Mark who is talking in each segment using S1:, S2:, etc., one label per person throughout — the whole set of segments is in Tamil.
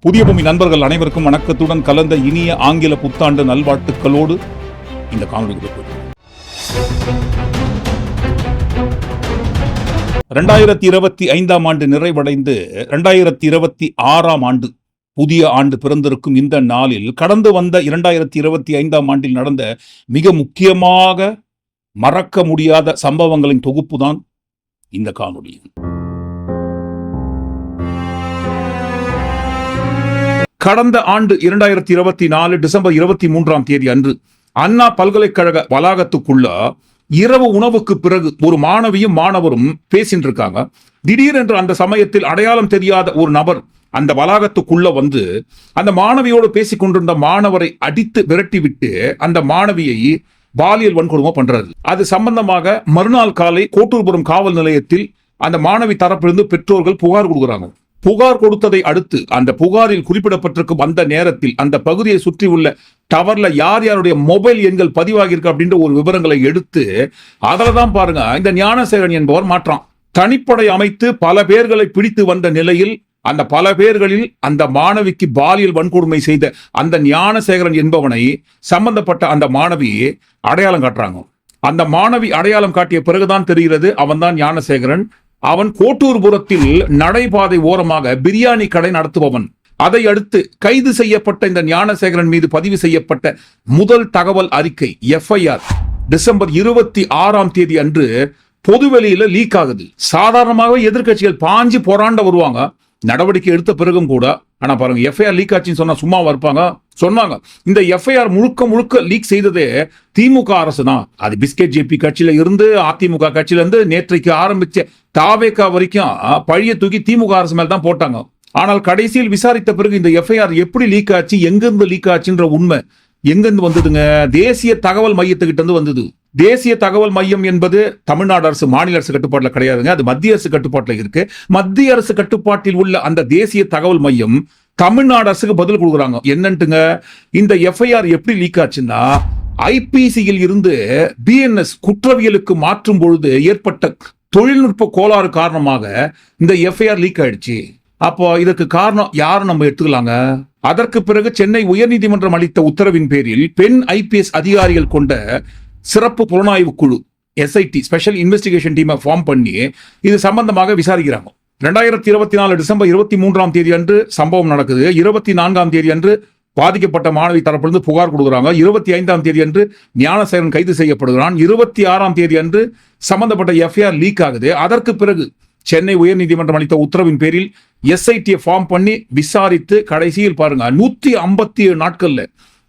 S1: புதிய பூமி நண்பர்கள் அனைவருக்கும் வணக்கத்துடன் கலந்த இனிய ஆங்கில புத்தாண்டு நல்வாழ்த்துக்களோடு இந்த காணொலிக்கு 2025 ஆண்டு நிறைவடைந்து 2026 ஆண்டு புதிய ஆண்டு பிறந்திருக்கும் இந்த நாளில் கடந்து வந்த 2025 ஆண்டில் நடந்த மிக முக்கியமாக மறக்க முடியாத சம்பவங்களின் தொகுப்பு தான் இந்த காணொலி. கடந்த ஆண்டு 2024 டிசம்பர் 23ஆம் தேதி அன்று அண்ணா பல்கலைக்கழக வளாகத்துக்குள்ள இரவு உணவுக்கு பிறகு ஒரு மாணவியும் மாணவரும் பேசிட்டு இருக்காங்க. திடீரென்று அந்த சமயத்தில் அடையாளம் தெரியாத ஒரு நபர் அந்த வளாகத்துக்குள்ள வந்து அந்த மாணவியோடு பேசிக் கொண்டிருந்த மாணவரை அடித்து விரட்டி விட்டு அந்த மாணவியை பாலியல் வன்கொடுமை பண்றாரு. அது சம்பந்தமாக மறுநாள் காலை கோட்டூர்புரம் காவல் நிலையத்தில் அந்த மாணவி தரப்பிலிருந்து பெற்றோர்கள் புகார் கொடுக்குறாங்க. புகார் கொடுத்ததை அடுத்து அந்த புகாரில் குறிப்பிடப்பட்டிருக்கும் அந்த நேரத்தில் அந்த பகுதியை சுற்றி உள்ள டவர்ல யார் யாருடைய மொபைல் எண்கள் பதிவாகியிருக்கு அப்படின்ற ஒரு விவரங்களை எடுத்து அதில்தான் பாருங்க இந்த ஞானசேகரன் என்பவர் மாற்றான். தனிப்படை அமைத்து பல பேர்களை பிடித்து வந்த நிலையில் அந்த பல பேர்களில் அந்த மாணவிக்கு பாலியல் வன்கொடுமை செய்த அந்த ஞானசேகரன் என்பவனை சம்பந்தப்பட்ட அந்த மாணவி அடையாளம் காட்டுறாங்க. அந்த மாணவி அடையாளம் காட்டிய பிறகுதான் தெரிகிறது அவன் தான் ஞானசேகரன். அவன் கோட்டூர்புரத்தில் நடைபாதை ஓரமாக பிரியாணி கடை நடத்துபவன். அதை அடுத்து கைது செய்யப்பட்ட இந்த ஞானசேகரன் மீது பதிவு செய்யப்பட்ட முதல் தகவல் அறிக்கை FIR டிசம்பர் 26ஆம் தேதி அன்று பொதுவெளியில லீக் ஆகுது. சாதாரணமாகவே எதிர்கட்சிகள் பாஞ்சு போராண்ட வருவாங்க, நடவடிக்கை எடுத்த பிறகும் கூட. ஆனா பாருங்க, FIR லீக் ஆச்சுன்னு சொன்னா சும்மாவா இருப்பாங்க? சொன்னாங்க. இந்த FIR முழுக்க லீக் செய்ததே திமுக அரசு தான். அது பிஸ்கெட் ஜேபி கட்சியில இருந்து அதிமுக கட்சியில இருந்து நேற்றைக்கு ஆரம்பிச்ச தாவேகா வரைக்கும் பழிய தூக்கி திமுக அரசு மேல தான் போட்டாங்க. ஆனால் கடைசியில் விசாரித்த பிறகு இந்த FIR எப்படி லீக் ஆச்சு, எங்கிருந்து லீக் ஆச்சுன்ற உண்மை எங்கிருந்து வந்ததுங்க? தேசிய தகவல் மையத்துக்கிட்ட இருந்து வந்தது. தேசிய தகவல் மையம் என்பது தமிழ்நாடு அரசு மாநில அரசு கட்டுப்பாட்டில் கிடையாதுங்க, அது மத்திய அரசு கட்டுப்பாட்டில் இருக்கு. மத்திய அரசு கட்டுப்பாட்டில் உள்ள அந்த தேசிய தகவல் மையம் தமிழ்நாடு அரசுக்கு பதில் கொடுக்குறாங்க. என்னன்ட்டுங்க, இந்த FIR எப்படி லீக் ஆச்சுன்னா IPCயில் இருந்து BNS குற்றவியலுக்கு மாற்றும் பொழுது ஏற்பட்ட தொழில்நுட்ப கோளாறு காரணமாக இந்த FIR லீக் ஆயிடுச்சு. அப்போ இதற்கு காரணம் யாரும் நம்ம எடுத்துக்கலாங்க. அதற்கு பிறகு சென்னை உயர்நீதிமன்றம் அளித்த உத்தரவின் பேரில் பெண் IPS அதிகாரிகள் கொண்ட சிறப்பு புலனாய்வு குழு SIT ஸ்பெஷல் இன்வெஸ்டிகேஷன் டீமை ஃபார்ம் பண்ணி இது சம்பந்தமாக விசாரிக்கிறாங்க. 2024 டிசம்பர் 23ஆம் தேதி அன்று சம்பவம் நடக்குது. 24ஆம் தேதி அன்று பாதிக்கப்பட்ட மாணவி தரப்பிலிருந்து புகார் கொடுக்குறாங்க. 25ஆம் தேதி அன்று ஞானசேகரன் கைது செய்யப்படுகிறான். 26ஆம் தேதி அன்று சம்பந்தப்பட்ட FIR லீக் ஆகுது. அதற்கு பிறகு சென்னை உயர்நீதிமன்றம் அளித்த உத்தரவின் பேரில் SIT ஃபார்ம் பண்ணி விசாரித்து கடைசியில் பாருங்க 157 நாட்கள்ல,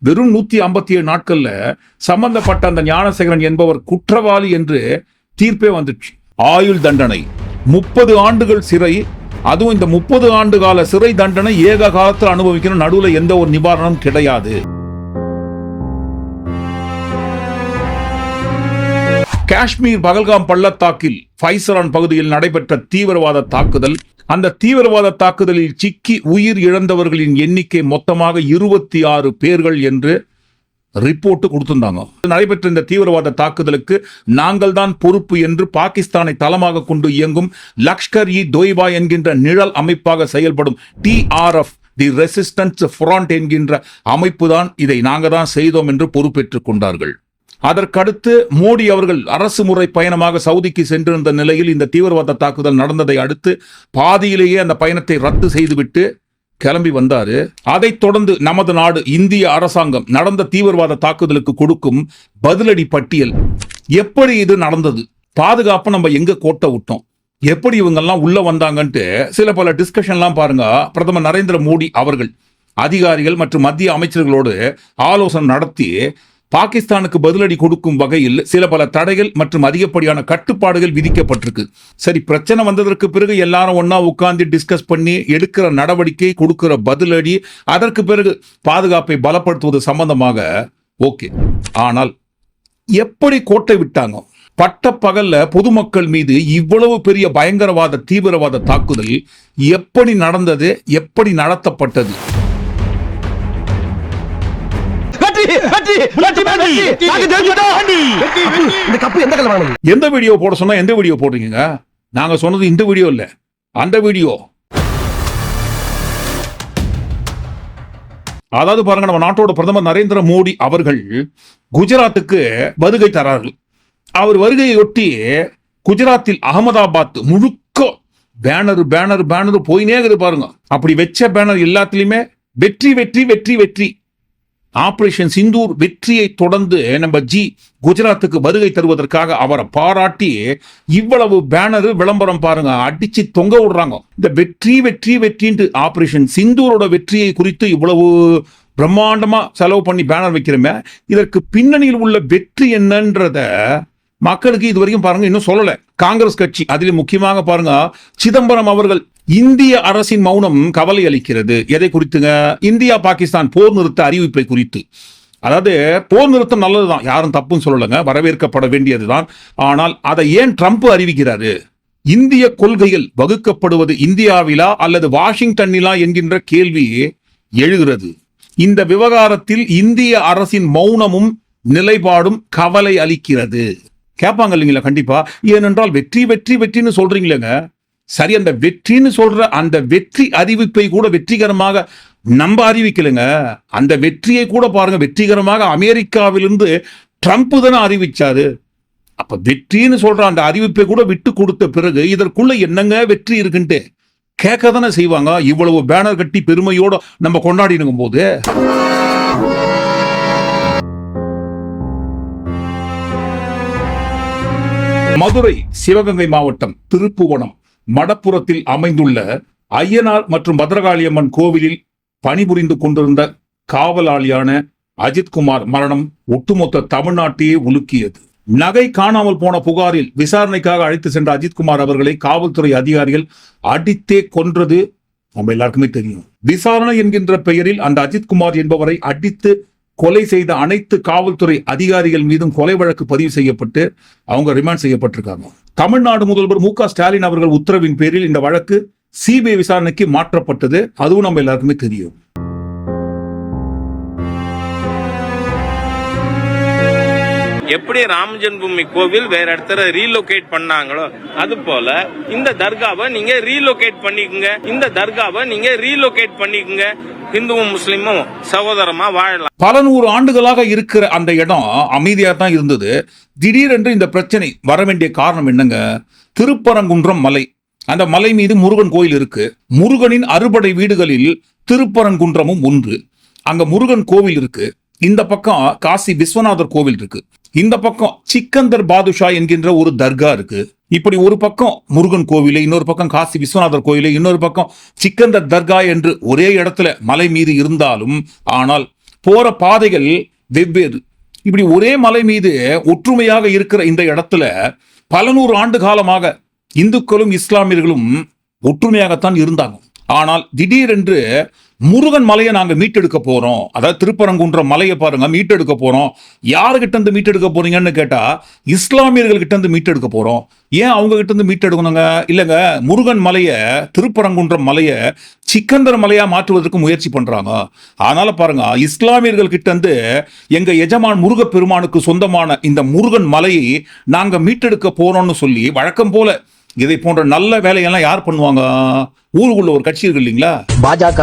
S1: வெறும் 157 நாட்கள்ல சம்பந்தப்பட்ட அந்த ஞானசேகரன் என்பவர் குற்றவாளி என்று தீர்ப்பே வந்துச்சு. ஆயுள் தண்டனை, 30 ஆண்டுகள் சிறை. அதுவும் இந்த 30 ஆண்டு கால சிறை தண்டனை ஏக காலத்தில் அனுபவிக்கணும், நடுவில் எந்த ஒரு நிவாரணம் கிடையாது. காஷ்மீர் பகல்காம் பள்ளத்தாக்கில் ஃபைசரான் பகுதியில் நடைபெற்ற தீவிரவாத தாக்குதல். அந்த தீவிரவாத தாக்குதலில் சிக்கி உயிர் இழந்தவர்களின் எண்ணிக்கை மொத்தமாக 26 பேர்கள் என்று ரிப்போர்ட் கொடுத்திருந்தாங்க. நடைபெற்ற இந்த தீவிரவாத தாக்குதலுக்கு நாங்கள் தான் பொறுப்பு என்று பாகிஸ்தானை தளமாக கொண்டு இயங்கும் லஷ்கர்-இ-தொய்பா என்கின்ற நிழல் அமைப்பாக செயல்படும் TRF தி ரெசிஸ்டன்ஸ் ஃப்ரண்ட் என்கின்ற அமைப்பு தான் இதை நாங்கள் தான் செய்தோம் என்று பொறுப்பேற்றுக் கொண்டார்கள். அதற்கடுத்து மோடி அவர்கள் அரசு முறை பயணமாக சவுதிக்கு சென்றிருந்த நிலையில் இந்த தீவிரவாத தாக்குதல் நடந்ததை அடுத்து பாதியிலேயே அந்த பயணத்தை ரத்து செய்துவிட்டு கிளம்பி வந்தாரு. அதைத் தொடர்ந்து நமது நாடு இந்திய அரசாங்கம் நடந்த தீவிரவாத தாக்குதலுக்கு கொடுக்கும் பதிலடி பட்டியல். எப்படி இது நடந்தது, பாதுகாப்பு நம்ம எங்க கோட்டை விட்டோம், எப்படி இவங்கெல்லாம் உள்ள வந்தாங்கன்ட்டு சில பல டிஸ்கஷன்லாம் பாருங்க. பிரதமர் நரேந்திர மோடி அவர்கள் அதிகாரிகள் மற்றும் மத்திய அமைச்சர்களோடு ஆலோசனை நடத்தி பாகிஸ்தானுக்கு பதிலடி கொடுக்கும் வகையில் சில பல தடைகள் மற்றும் அதிகப்படியான கட்டுப்பாடுகள் விதிக்கப்பட்டிருக்கு. சரி, பிரச்சனை வந்ததற்கு பிறகு எல்லாரும் ஒன்னா உட்கார்ந்து டிஸ்கஸ் பண்ணி எடுக்கிற நடவடிக்கை, கொடுக்கிற பதிலடி, அதற்கு பிறகு பாதுகாப்பை பலப்படுத்துவது சம்பந்தமாக ஓகே. ஆனால் எப்படி கோட்டை விட்டாங்க? பட்ட பகல்ல பொதுமக்கள் மீது இவ்வளவு பெரிய பயங்கரவாத தீவிரவாத தாக்குதல் எப்படி நடந்தது, எப்படி நடத்தப்பட்டது? எந்த வீடியோ போட சொன்னா எந்த வீடியோ போடுறீங்க? நாங்க சொன்னது இந்த வீடியோ இல்ல, அந்த வீடியோ. அதாவது பாருங்க, நம்ம நாட்டோட பிரதமர் நரேந்திர மோடி அவர்கள் குஜராத்துக்கு வருகை தரார்கள். அவர் வருகையொட்டி குஜராத்தில் அகமதாபாத் முழுக்க பேனர் பேனர் பேனர் போயினே இருக்குது பாருங்க. அப்படி வச்ச பேனர் எல்லாத்திலுமே வெற்றி வெற்றி வெற்றி வெற்றி. ஆபரேஷன் சிந்தூர் வெற்றியை தொடர்ந்து நம்ம குஜராத்துக்கு வருகை தருவதற்காக அவரை பாராட்டி இவ்வளவு பேனர் விளம்பரம் பாருங்க அடிச்சு தொங்க விடுறாங்க. இந்த வெற்றி வெற்றி வெற்றின்ட்டு ஆபரேஷன் சிந்தூரோட வெற்றியை குறித்து இவ்வளவு பிரம்மாண்டமா செலவு பண்ணி பேனர் வைக்கிறோமே, இதற்கு பின்னணியில் உள்ள வெற்றி என்னன்றத மக்களுக்கு இது வரைக்கும் பாருங்க இன்னும் சொல்லல. காங்கிரஸ் கட்சி அதில் முக்கியமாக பாருங்க சிதம்பரம் அவர்கள், இந்திய அரசின் மௌனம் கவலை அளிக்கிறது. எதை குறித்துங்க? இந்தியா பாகிஸ்தான் போர் நிறுத்த அறிவிப்பை குறித்து. அதாவது போர் நிறுத்தம் நல்லதுதான், யாரும் தப்புன்னு சொல்லலைங்க, வரவேற்கப்பட வேண்டியதுதான். ஆனால் அதை ஏன் ட்ரம்ப் அறிவிக்கிறாரு? இந்திய கொள்கைகள் வகுக்கப்படுவது இந்தியாவிலா அல்லது வாஷிங்டனிலா என்கின்ற கேள்வி எழுகிறது. இந்த விவகாரத்தில் இந்திய அரசின் மௌனமும் நிலைப்பாடும் கவலை அளிக்கிறது. கேட்பாங்க இல்லைங்களா? கண்டிப்பா. ஏனென்றால் வெற்றி வெற்றி வெற்றின்னு சொல்றீங்களேங்க, சரி, அந்த வெற்றின்னு சொல்ற அந்த வெற்றி அறிவிப்பை கூட வெற்றிகரமாக நம்ம அறிவிக்கலைங்க. அந்த வெற்றியை கூட பாருங்க வெற்றிகரமாக அமெரிக்காவிலிருந்து ட்ரம்ப் தானே அறிவிச்சாரு. அப்ப வெற்றின்னு சொல்ற அந்த அறிவிப்பை கூட விட்டு கொடுத்த பிறகு இதற்குள்ள என்னங்க வெற்றி இருக்குன்ட்டு கேட்க தானே செய்வாங்க. இவ்வளவு பேனர் கட்டி பெருமையோட நம்ம கொண்டாடினுக்கும் போது மதுரை சிவகங்கை மாவட்டம் திருப்புவனம் மடப்புறத்தில் அமைந்துள்ள ஐயனார் மற்றும் பத்ரகாளியம்மன் கோவிலில் பணிபுரிந்து கொண்டிருந்த காவலாளியான அஜித்குமார் மரணம் ஒட்டுமொத்த தமிழ்நாட்டையே உலுக்கியது. நகை காணாமல் போன புகாரில் விசாரணைக்காக அழைத்து சென்ற அஜித்குமார் அவர்களை காவல்துறை அதிகாரிகள் அடித்தே கொன்றது நம்ம எல்லாருக்குமே தெரியும். விசாரணை என்கின்ற பெயரில் அந்த அஜித்குமார் என்பவரை அடித்து கொலை செய்த அனைத்து காவல்துறை அதிகாரிகள் மீதும் கொலை வழக்கு பதிவு செய்யப்பட்டு அவங்க ரிமாண்ட் செய்யப்பட்டிருக்காங்க. தமிழ்நாடு முதல்வர் மு க ஸ்டாலின் அவர்கள் உத்தரவின் பேரில் இந்த வழக்கு சிபிஐ விசாரணைக்கு மாற்றப்பட்டது. அதுவும் நம்ம எல்லாருக்குமே தெரியும்.
S2: எப்படி ராம ஜென்மபூமி கோவில் வேற இடத்துல ரீலோகேட் பண்ணாங்களோ அது போல இந்த தர்காவை நீங்க ரீலோகேட் பண்ணிக்கங்க. இந்த தர்காவை நீங்க ரீலோகேட் பண்ணிக்கங்க. இந்துவும் முஸ்லிமும் சகோதரமா வாழலாம்.
S1: பல நூறு ஆண்டுகளாக இருக்கிற அந்த இடம் அமைதியா தான் இருந்தது. திடீரென்று இந்த பிரச்சனை வர வேண்டிய காரணம் என்னங்க? திருப்பரங்குன்றம் மலை, அந்த மலை மீது முருகன் கோயில் இருக்கு. முருகனின் அறுபடை வீடுகளில் திருப்பரங்குன்றமும் ஒன்று. அங்க முருகன் கோவில் இருக்கு. இந்த பக்கம் காசி விஸ்வநாதர் கோவில் இருக்கு. இந்த பக்கம் சிக்கந்தர் பாதுஷா என்கின்ற ஒரு தர்கா இருக்கு. இப்படி ஒரு பக்கம் முருகன் கோவிலை, இன்னொரு பக்கம் காசி விஸ்வநாதர் கோயிலை, இன்னொரு பக்கம் சிக்கந்தர் தர்கா என்று ஒரே இடத்துல மலை மீது இருந்தாலும் ஆனால் போற பாதைகள் வெவ்வேறு. இப்படி ஒரே மலை மீது ஒற்றுமையாக இருக்கிற இந்த இடத்துல பல நூறு ஆண்டு காலமாக இந்துக்களும் இஸ்லாமியர்களும் ஒற்றுமையாகத்தான் இருந்தாங்க. ஆனால் திடீரென்று முருகன் மலையை நாங்க மீட்டெடுக்க போறோம், அதாவது திருப்பரங்குன்றம் மலையை பாருங்க மீட்டெடுக்க போறோம். யாருகிட்ட இருந்து மீட்டெடுக்க போறீங்கன்னு கேட்டா இஸ்லாமியர்கள் கிட்ட இருந்து மீட்டெடுக்க போறோம். ஏன் அவங்க கிட்ட இருந்து மீட்டெடுக்கணுங்க? இல்லங்க, முருகன் மலையை திருப்பரங்குன்றம் மலையை சிக்கந்தர் மலையா மாற்றுவதற்கு முயற்சி பண்றாங்க. அதனால பாருங்க, இஸ்லாமியர்கள் கிட்ட இருந்து எங்க எஜமான் முருகப்பெருமானுக்கு சொந்தமான இந்த முருகன் மலையை நாங்க மீட்டெடுக்க போறோம்னு சொல்லி வழக்கம் போல இதை போன்ற நல்ல வேலையெல்லாம் யார் பண்ணுவாங்க? ஊருக்குள்ள ஒரு கட்சி இருக்கு இல்லைங்களா, பாஜக.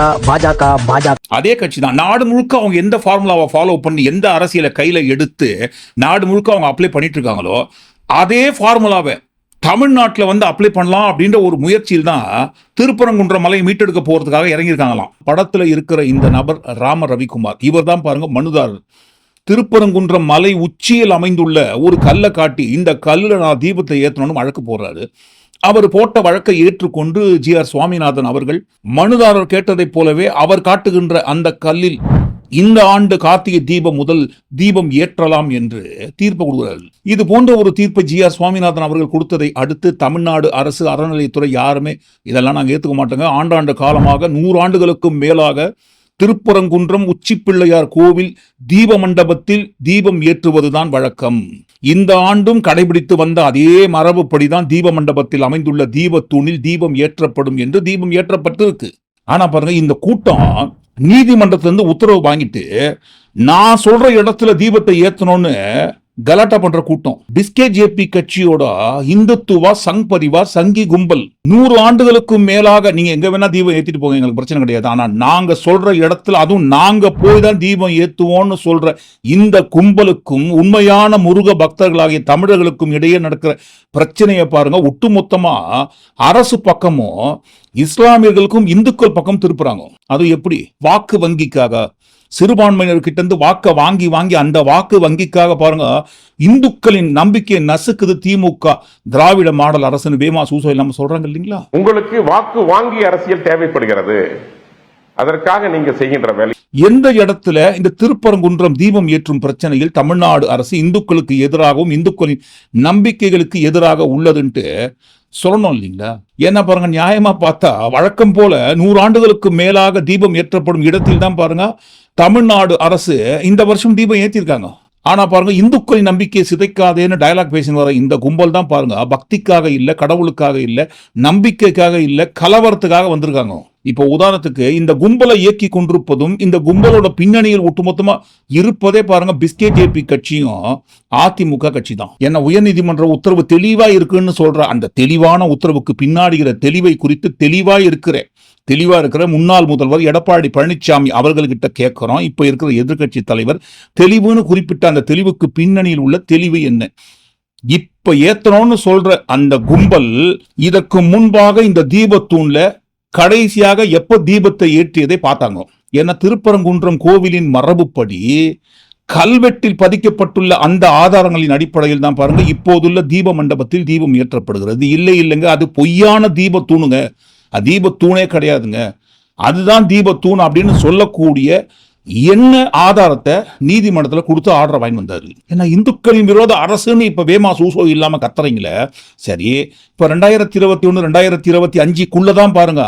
S1: அதே கட்சி தான். நாடு முழுக்க அவங்க எந்த ஃபார்முலாவை ஃபாலோ பண்ணி எந்த அரசியலை கையில எடுத்து நாடு முழுக்க அவங்க அப்ளை பண்ணிட்டு இருக்காங்களோ அதே ஃபார்முலாவை தமிழ்நாட்டில் வந்து அப்ளை பண்ணலாம் அப்படின்ற ஒரு முயற்சியில் தான் திருப்பரங்குன்ற மலையை மீட்டெடுக்க போறதுக்காக இறங்கியிருக்காங்களாம். படத்துல இருக்கிற இந்த நபர் ராம ரவிக்குமார், இவர் தான் பாருங்க மனுதாரர். திருப்பரங்குன்றம் மலை உச்சியில் அமைந்துள்ள ஒரு கல்லை காட்டி இந்த கல்லுல நான் தீபத்தை ஏற்றணும்னு வழக்கு போடுறாரு. அவர் போட்ட வழக்கை ஏற்றுக்கொண்டு ஜி.ஆர். சுவாமிநாதன் அவர்கள் மனுதாரர் கேட்டதைப் போலவே அவர் காட்டுகின்ற அந்த கல்லில் இந்த ஆண்டு கார்த்திகை தீபம் முதல் தீபம் ஏற்றலாம் என்று தீர்ப்பு கொடுக்கிறார்கள். இது போன்ற ஒரு தீர்ப்பை ஜி.ஆர். சுவாமிநாதன் அவர்கள் கொடுத்ததை அடுத்து தமிழ்நாடு அரசு அறநிலையத்துறை யாருமே இதெல்லாம் நாங்கள் ஏற்றுக்க மாட்டோங்க, ஆண்டாண்டு காலமாக 100 ஆண்டுகளுக்கும் மேலாக திருப்பரங்குன்றம் உச்சிப்பிள்ளையார் கோவில் தீப மண்டபத்தில் தீபம் ஏற்றுவதுதான் வழக்கம். இந்த ஆண்டும் கடைபிடித்து வந்த அதே மரபுப்படிதான் தீப மண்டபத்தில் அமைந்துள்ள தீபத்தூணில் தீபம் ஏற்றப்படும் என்று தீபம் ஏற்றப்பட்டிருக்கு. ஆனா பாருங்க, இந்த கூட்டம் நீதிமன்றத்திலிருந்து உத்தரவு வாங்கிட்டு நான் சொல்ற இடத்துல தீபத்தை ஏற்றணும்னு கலாட்டா பண்ற கூட்டம். பிஸ்கே ஜேபி கட்சியோட இந்துத்துவா, சங் பரிவார், சங்கி கும்பல் 100 ஆண்டுகளுக்கும் மேலாக நீங்க எங்க வேணா தீபம் ஏத்திட்டு போங்க, எங்களுக்கு பிரச்சனை கிடையாது. ஆனா நாங்க சொல்ற இடத்துல, அதுவும் நாங்க போய் தான் தீபம் ஏத்துவோம்னு சொல்ற இந்த கும்பலுக்கும் உண்மையான முருக பக்தர்களாகிய தமிழர்களுக்கும் இடையே நடக்கிற பிரச்சனையை பாருங்க. ஒட்டுமொத்தமா அரசு பக்கமும் இஸ்லாமியர்களுக்கும் இந்துக்கள் பக்கம் திருப்புறாங்க. அது எப்படி? வாக்கு வங்கிக்காக, சிறுபான்மையினர்கிட்ட இருந்து வாக்க வாங்கி வாங்கி அந்த வாக்கு வங்கிக்காக பாருங்க இந்துக்களின் நம்பிக்கையை நசுக்குது திமுக. திராவிட மாடல் அரசுன்னு வேமா சூசோ இல்லாம சொல்றாங்க இல்லீங்களா?
S3: உங்களுக்கு வாக்கு வாங்கி அரசியல் தேவைப்படுகிறது, அதற்காக நீங்க செய்கின்ற வேலை.
S1: எந்த இடத்துல இந்த திருப்பரங்குன்றம் தீபம் ஏற்றும் பிரச்சனையில் தமிழ்நாடு அரசு இந்துக்களுக்கு எதிராகவும் இந்துக்களின் நம்பிக்கைகளுக்கு எதிராக உள்ளதுன்ட்டு சொல்லணும் இல்லைங்களா? ஏன்னா பாருங்க, நியாயமா பார்த்தா வழக்கம் போல 100 ஆண்டுகளுக்கு மேலாக தீபம் ஏற்றப்படும் இடத்தில் தான் பாருங்க தமிழ்நாடு அரசு இந்த வருஷம் தீபம் ஏற்றிருக்காங்க. ஆனா பாருங்க, இந்துக்களின் நம்பிக்கையை சிதைக்காதேன்னு டயலாக் பேசின்னு வர இந்த கும்பல் தான் பாருங்க பக்திக்காக இல்ல, கடவுளுக்காக இல்ல, நம்பிக்கைக்காக இல்ல, கலவரத்துக்காக வந்திருக்காங்க. இப்போ உதாரணத்துக்கு இந்த கும்பலை இயக்கி கொண்டிருப்பதும் இந்த கும்பலோட பின்னணியில் ஒட்டுமொத்தமா இருப்பதே பாருங்க பிஸ்கே ஜேபி கட்சியும் அதிமுக கட்சி தான். ஏன்னா உயர்நீதிமன்ற உத்தரவு தெளிவா இருக்குன்னு சொல்ற அந்த தெளிவான உத்தரவுக்கு பின்னாடி தெளிவை குறித்து தெளிவா இருக்கிற முன்னாள் முதல்வர் எடப்பாடி பழனிசாமி அவர்கள்கிட்ட கேட்கிறோம். இப்ப இருக்கிற எதிர்கட்சி தலைவர் தெளிவுன்னு குறிப்பிட்ட அந்த தெளிவுக்கு பின்னணியில் உள்ள தெளிவு என்ன? இப்ப ஏத்தணும்னு சொல்ற அந்த கும்பல் இதற்கு முன்பாக இந்த தீபத்தூண்ல கடைசியாக எப்ப தீபத்தை ஏற்றியதை பார்த்தாங்க. ஏன்னா திருப்பரங்குன்றம் கோவிலின் மரபுப்படி கல்வெட்டில் பதிக்கப்பட்டுள்ள அந்த ஆதாரங்களின் அடிப்படையில் தான் பாருங்க இப்போதுள்ள தீப மண்டபத்தில் தீபம் ஏற்றப்படுகிறது. இல்லைங்க, அது பொய்யான தீபத்தூணுங்க, அது தீபத்தூணே கிடையாதுங்க, அதுதான் தீபத்தூண் அப்படின்னு சொல்லக்கூடிய என்ன ஆதாரத்தை நீதிமன்றத்தில் கொடுத்து ஆர்டர் வாங்கி வந்தாரு. ஏன்னா இந்துக்களின் விரோத அரசுன்னு இப்ப வேமா சூசோ இல்லாம கத்துறீங்களே. சரி, இப்ப 2021 2025 பாருங்க